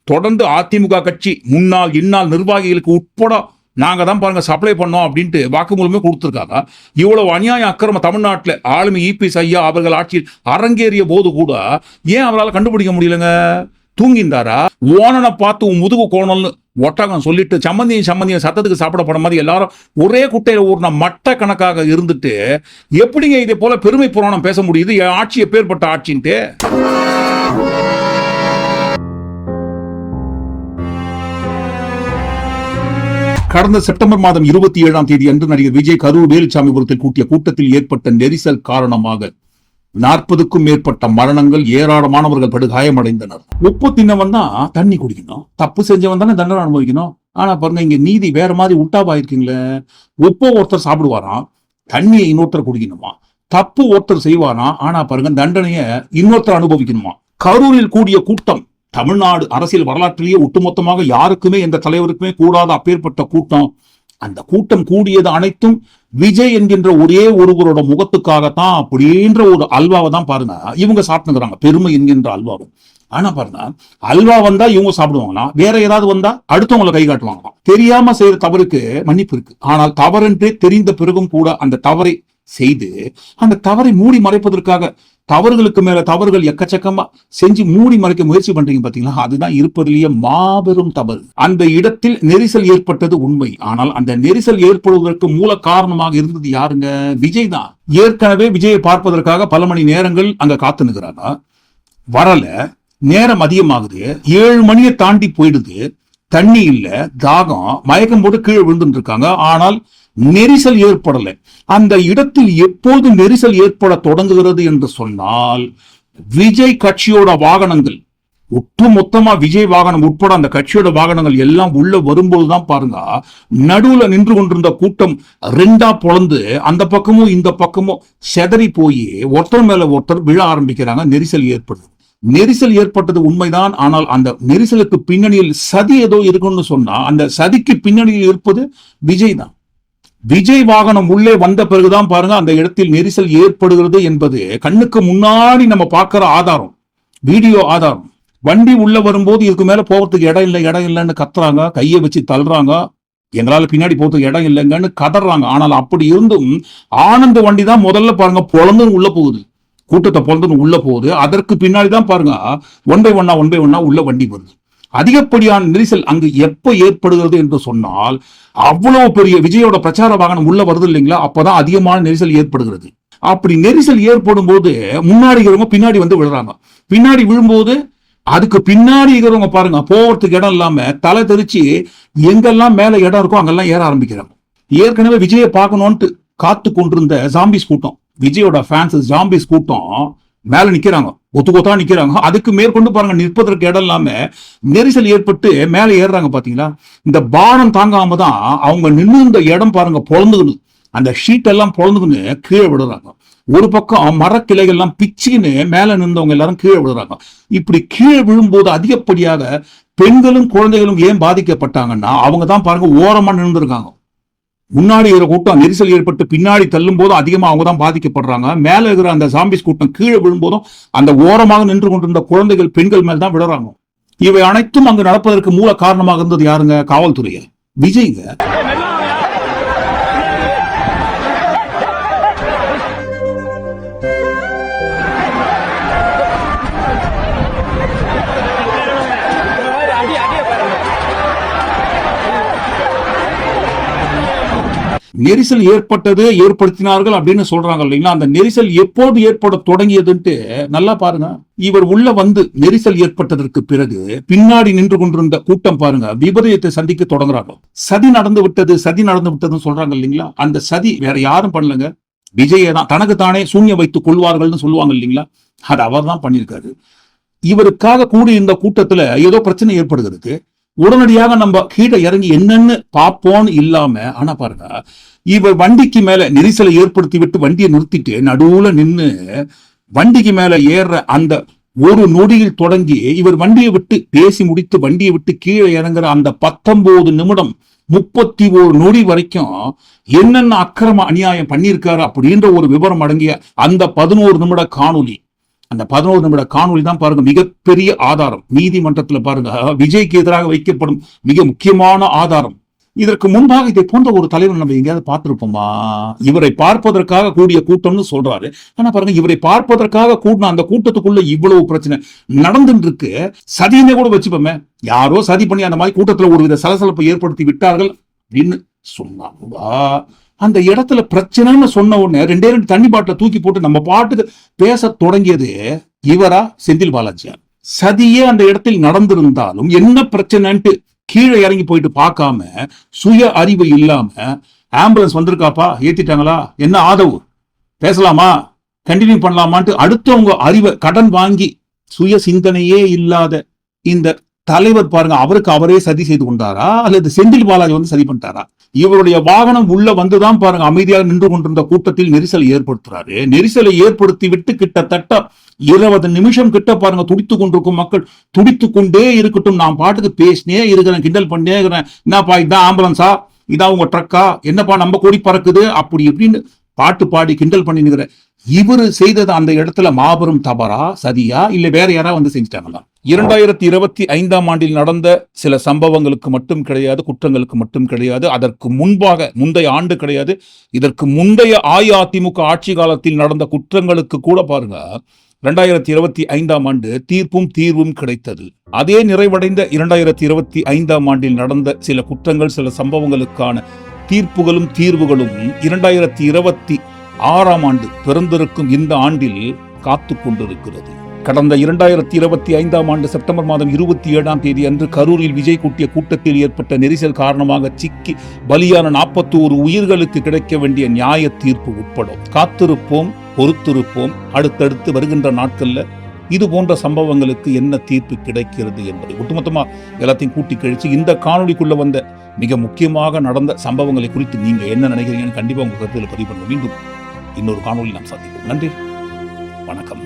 S1: தொடர்ந்து அதிமுக கட்சி முன்னாள் இந்நாள் நிர்வாகிகளுக்கு உட்பட நாங்க தான் பாருங்க சப்ளை பண்ணோம் அப்படின்ட்டு வாக்குமூலமே கொடுத்துருக்காங்க. இவ்வளவு அநியாய அக்கிரம தமிழ்நாட்டில் ஆளுமை இபிஎஸ் ஐயா அவர்கள் ஆட்சியில் அரங்கேறிய போது கூட ஏன் அவரால் கண்டுபிடிக்க முடியலங்க? தூங்கிந்தாரா? ஓனனை பார்த்து முதுகு கோணல்னு ஒட்டகம் சொல்லிட்டு சம்மந்தியும் சத்தத்துக்கு சாப்பிட போன மாதிரி எல்லாரும் ஒரே குட்டையில ஊர்ன மட்ட கணக்காக இருந்துட்டு எப்படிங்க இதே போல பெருமை புராணம் பேச முடியுது? என் ஆட்சி எப்பேற்பட்ட ஆட்சின்ட்டு. கடந்த செப்டம்பர் மாதம் 27ஆம் தேதி அன்று நடிகர் விஜய் கரூர் வேலுச்சாமிபுரத்தில் கூட்டிய கூட்டத்தில் ஏற்பட்ட நெரிசல் காரணமாக 40க்கும் மேற்பட்ட மரணங்கள், ஏராளமானவர்கள் படுகாயமடைந்தனர். உப்பு தின்னவன் தான் தண்ணி குடிக்கணும், தப்பு செஞ்சவன் தானே தண்டனை அனுபவிக்கணும். ஆனா பாருங்க இங்க நீதி வேற மாதிரி உட்டாபாயிருக்கீங்களே. உப்போ ஒருத்தர் சாப்பிடுவாராம், தண்ணியை இன்னொருத்தர் குடிக்கணுமா. தப்பு ஒருத்தர் செய்வாராம், ஆனா பாருங்க தண்டனைய இன்னொருத்தர் அனுபவிக்கணுமா. கரூரில் கூடிய கூட்டம் தமிழ்நாடு அரசியல் வரலாற்றிலேயே ஒட்டுமொத்தமாக யாருக்குமே எந்த தலைவருக்குமே கூடாத அப்பேற்பட்ட கூட்டம். அந்த கூட்டம் கூடியது அனைத்தும் விஜய் என்கின்ற ஒரே ஒருவரோட முகத்துக்காகத்தான் அப்படின்ற ஒரு அல்வாவை தான் பாருங்க இவங்க சாப்பிட்டுக்கிறாங்க, பெருமை என்கின்ற அல்வாவை. ஆனா பாருங்க அல்வா வந்தா இவங்க சாப்பிடுவாங்கன்னா வேற ஏதாவது வந்தா அடுத்தவங்களை கை காட்டுவாங்களாம். தெரியாம செய்யற தவறுக்கு மன்னிப்பு இருக்கு, ஆனால் தவறென்றே தெரிந்த பிறகும் கூட அந்த தவறை செய்து அந்த தவறை மூடி மறைப்பதற்காக தவறுகளுக்கு மேல தவறுகள் எக்கச்சக்கமா செஞ்சு மூடி மறைக்க முயற்சி பண்றீங்க பாத்தீங்களா? அதுதான் இருப்பதிலேயே மாபெரும் தவறு. அந்த இடத்தில் நெரிசல் ஏற்பட்டது உண்மை, ஆனால் அந்த நெரிசல் ஏற்படுவதற்கு மூல காரணமாக இருந்தது யாருங்க? விஜய் தான். ஏற்கனவே விஜயை பார்ப்பதற்காக பல மணி நேரங்கள் அங்க காத்து நிற்கிறாங்க, வரல. நேரம் அதிகமாகுது, 7 மணியை தாண்டி போயிடுது, தண்ணி இல்ல, தாகம், மயக்கம் போட்டு கீழே விழுந்துட்டு இருக்காங்க. ஆனால் நெரிசல் ஏற்படலை. அந்த இடத்தில் எப்போது நெரிசல் ஏற்பட தொடங்குகிறது என்று சொன்னால் விஜய் கட்சியோட வாகனங்கள் ஒட்டுமொத்தமா விஜய் வாகனம் உட்பட அந்த கட்சியோட வாகனங்கள் எல்லாம் உள்ள வரும்போதுதான் பாருங்க நடுவுல நின்று கொண்டிருந்த கூட்டம் 2ஆ பொளந்து அந்த பக்கமும் இந்த பக்கமும் செதறி போய் ஒருத்தர் மேல ஒருத்தர் விழ ஆரம்பிக்கிறாங்க. நெரிசல் ஏற்படுது. நெரிசல் ஏற்பட்டது உண்மைதான், ஆனால் அந்த நெரிசலுக்கு பின்னணியில் சதி ஏதோ இருக்குன்னு சொன்னா அந்த சதிக்கு பின்னணியில் இருப்பது விஜய் தான். விஜய் வாகனம் உள்ளே வந்த பிறகுதான் பாருங்க அந்த இடத்தில் நெரிசல் ஏற்படுகிறது என்பது கண்ணுக்கு முன்னாடி நம்ம பார்க்கிற ஆதாரம், வீடியோ ஆதாரம். வண்டி உள்ள வரும்போது இதுக்கு மேல போறதுக்கு இடம் இல்லைன்னு கத்துறாங்க, கையை வச்சு தள்ளுறாங்க, எங்களால பின்னாடி போறதுக்கு இடம் இல்லைங்கன்னு கதறாங்க. ஆனால் அப்படி இருந்தும் ஆனந்த வண்டி தான் முதல்ல பாருங்க பொழந்து உள்ள போகுது, கூட்டத்தை பொழந்து உள்ள போகுது. அதற்கு பின்னாடிதான் பாருங்க ஒன் பை ஒன்னா உள்ள வண்டி வருது. அதிகப்படியான நெரிசல் அங்கு எப்ப ஏற்படுகிறது என்று சொன்னால் அவ்வளவு பெரிய விஜயோட பிரச்சார வாகனம் உள்ள வருது இல்லைங்களா, அப்பதான் அதிகமான நெரிசல் ஏற்படுகிறது. அப்படி நெரிசல் ஏற்படும் போது முன்னாடி இருக்கிறவங்க பின்னாடி வந்து விழுறாங்க. பின்னாடி விழும்போது அதுக்கு பின்னாடி இருக்கிறவங்க பாருங்க போறதுக்கு இடம் இல்லாம தலை தெரிச்சு எங்கெல்லாம் மேல இடம் இருக்கோ அங்கெல்லாம் ஏற ஆரம்பிக்கிறாங்க. ஏற்கனவே விஜயை பார்க்கணும்ட்டு காத்து கொண்டிருந்த ஜாம்பிஸ் கூட்டம், விஜயோட ஃபேன்ஸ் ஜாம்பிஸ் கூட்டம் மேல நிக்கிறாங்க, கொத்தா நிக்கிறாங்க. அதுக்கு மேற்கொண்டு பாருங்க நிற்பதற்கு இடம் இல்லாம நெரிசல் ஏற்பட்டு மேல ஏறுறாங்க. பாத்தீங்களா, இந்த பாரம் தாங்காம தான் அவங்க நின்று இந்த இடம் பாருங்க பொழந்துக்கணும், அந்த ஷீட் எல்லாம் பொழந்துக்குன்னு கீழே விடுறாங்க. ஒரு பக்கம் மரக்கிளைகள்லாம் பிச்சுன்னு மேல நின்றவங்க எல்லாரும் கீழே விடுறாங்க. இப்படி கீழே விழும்போது அதிகப்படியாக பெண்களும் குழந்தைகளும் ஏன் பாதிக்கப்பட்டாங்கன்னா அவங்க தான் பாருங்க ஓரமா நின்றுருக்காங்க. முன்னாடி இருக்கிற கூட்டம் நெரிசல் ஏற்பட்டு பின்னாடி தள்ளும் போதும் அதிகமா அவங்க தான் பாதிக்கப்படுறாங்க. மேல இருக்கிற அந்த ஜாம்பிஸ் கூட்டம் கீழே விழும்போதும் அந்த ஓரமாக நின்று கொண்டிருந்த குழந்தைகள் பெண்கள் மேல் தான் விடுறாங்க. இவை அனைத்தும் அங்கு நடப்பதற்கு மூல காரணமாக இருந்தது யாருங்க? காவல்துறையை, விஜய்ங்க. நெரிசல் ஏற்படுத்தினார்கள் அப்படின்னு சொல்றாங்க இல்லைங்களா? அந்த நெரிசல் எப்போது ஏற்பட தொடங்கியதுன்ட்டு நல்லா பாருங்க. இவர் உள்ள வந்து நெரிசல் ஏற்பட்டதற்கு பிறகு பின்னாடி நின்று கொண்டிருந்த கூட்டம் பாருங்க விபரீதத்தை சந்திக்க தொடங்குறாங்க. சதி நடந்து விட்டதுன்னு சொல்றாங்க இல்லைங்களா? அந்த சதி வேற யாரும் பண்ணலங்க, விஜயை தான். தனக்கு தானே சூன்யம் வைத்துக் கொள்வார்கள்னு சொல்லுவாங்க இல்லைங்களா? அது அவர் தான் பண்ணியிருக்காரு. இவருக்காக கூடி இந்த கூட்டத்துல ஏதோ பிரச்சனை ஏற்படுகிறது, உடனடியாக நம்ம கீழே இறங்கி என்னன்னு பார்ப்போம்னு இல்லாம, ஆனா பாருங்க இவர் வண்டிக்கு மேல நெரிசலை ஏற்படுத்தி விட்டு வண்டியை நிறுத்திட்டு நடுவுல நின்னு வண்டிக்கு மேல ஏற அந்த ஒரு நொடியில் தொடங்கி இவர் வண்டியை விட்டு பேசி முடித்து வண்டியை விட்டு கீழே இறங்குற அந்த 19 நிமிடம் 31 நொடி வரைக்கும் என்னென்ன அக்கிரம அநியாயம் பண்ணியிருக்காரு அப்படின்ற ஒரு விவரம் அடங்கிய அந்த 11 நிமிட காணொலி. அந்த 11 நிமிட காணொலி தான் பாருங்க மிகப்பெரிய ஆதாரம். நீதிமன்றத்துல பாருங்க விஜய்க்கு எதிராக வைக்கப்படும் மிக முக்கியமான ஆதாரம். இதற்கு முன்பாக இதை போன்ற ஒரு தலைவர் நம்ம எங்கேயாவது பார்த்திருப்போமா? இவரை பார்ப்பதற்காக கூடிய கூட்டம்னு சொல்றாரு. ஆனா பாருங்க, இவரை பார்ப்பதற்காக கூட்டின அந்த கூட்டத்துக்குள்ள இவ்வளவு பிரச்சனை நடந்துட்டு இருக்கு. சதினே கூட வச்சுப்போமே, யாரோ சதி பண்ணி அந்த மாதிரி கூட்டத்துல ஒரு வித சலசலப்பை ஏற்படுத்தி விட்டார்கள் அப்படின்னு சொன்னாங்களா? அந்த இடத்துல பிரச்சனைன்னு சொன்ன உடனே 2 தண்ணி பாட்டில தூக்கி போட்டு நம்ம பாட்டுக்கு பேச தொடங்கியது இவரா, செந்தில் பாலாஜியா? சதியே அந்த இடத்தில் நடந்திருந்தாலும் என்ன பிரச்சனைன்ட்டு கீழே இறங்கி போயிட்டு பார்க்காம, சுய அறிவு இல்லாம, ஆம்புலன்ஸ் வந்திருக்காப்பா, ஏத்திட்டாங்களா, என்ன ஆதவு, பேசலாமா, கண்டினியூ பண்ணலாமான்ட்டு அடுத்தவங்க அறிவை கடன் வாங்கி சுய சிந்தனையே இல்லாத இந்த தலைவர் பாருங்க, அவருக்கு அவரே சதி செய்து கொண்டாரா அல்லது செந்தில் பாலாஜி வந்து சதி பண்ணிட்டாரா? இவருடைய வாகனம் உள்ள வந்துதான் பாருங்க அமைதியாக நின்று கொண்டிருந்த கூட்டத்தில் நெரிசலை ஏற்படுத்துறாரு. நெரிசலை ஏற்படுத்தி விட்டு கிட்டத்தட்ட 20 நிமிஷம் கிட்ட பாருங்க துடித்துக் கொண்டிருக்கும் மக்கள். துடித்துக் கொண்டே இருக்கட்டும், நான் பாட்டுக்கு பேசினே இருக்கிறேன், கிண்டல் பண்ணே இருக்கிறேன், என்னப்பா இதான் ஆம்புலன்ஸா, இதான் உங்க ட்ரக்கா, என்னப்பா நம்ம கொடி பறக்குது அப்படி இப்படின்னு பாட்டு பாடி கிண்டல் பண்ணிக்கிற இவரு செய்தது அந்த இடத்துல மாபெரும் தவறா, சதியா, இல்ல வேற யாரா வந்து செஞ்சுட்டாங்களா? 2025ஆம் ஆண்டில் நடந்த சில சம்பவங்களுக்கு மட்டும் கிடையாது, குற்றங்களுக்கு மட்டும் கிடையாது, அதற்கு முந்தைய ஆண்டு கிடையாது, இதற்கு முந்தைய அஇஅதிமுக ஆட்சி காலத்தில் நடந்த குற்றங்களுக்கு கூட பாருங்க 2025ஆம் ஆண்டு தீர்வும் கிடைத்தது. அதே நிறைவடைந்த 2025ஆம் ஆண்டில் நடந்த சில குற்றங்கள், சில சம்பவங்களுக்கான தீர்ப்புகளும் தீர்வுகளும் 2026ஆம் ஆண்டு பிறந்திருக்கும் இந்த ஆண்டில் காத்து கொண்டிருக்கிறது. கடந்த 2025ஆம் ஆண்டு செப்டம்பர் மாதம் 27ஆம் தேதி அன்று கரூரில் விஜய் கூட்டிய கூட்டத்தில் ஏற்பட்ட நெரிசல் காரணமாக சிக்கி பலியான 41 உயிர்களுக்கு கிடைக்க வேண்டிய நியாய தீர்ப்பு உட்படும். காத்திருப்போம், பொறுத்திருப்போம். அடுத்தடுத்து வருகின்ற நாட்கள்ல இது போன்ற சம்பவங்களுக்கு என்ன தீர்ப்பு கிடைக்கிறது என்பதை ஒட்டுமொத்தமா எல்லாத்தையும் கூட்டி கழிச்சு இந்த காணொலிக்குள்ள வந்த மிக முக்கியமாக நடந்த சம்பவங்களை குறித்து நீங்க என்ன நினைக்கிறீங்கன்னு கண்டிப்பா உங்க கருத்துல பதிவு பண்ணுங்க. மீண்டும் இன்னொரு காணொலி நாம் சந்திப்போம். நன்றி, வணக்கம்.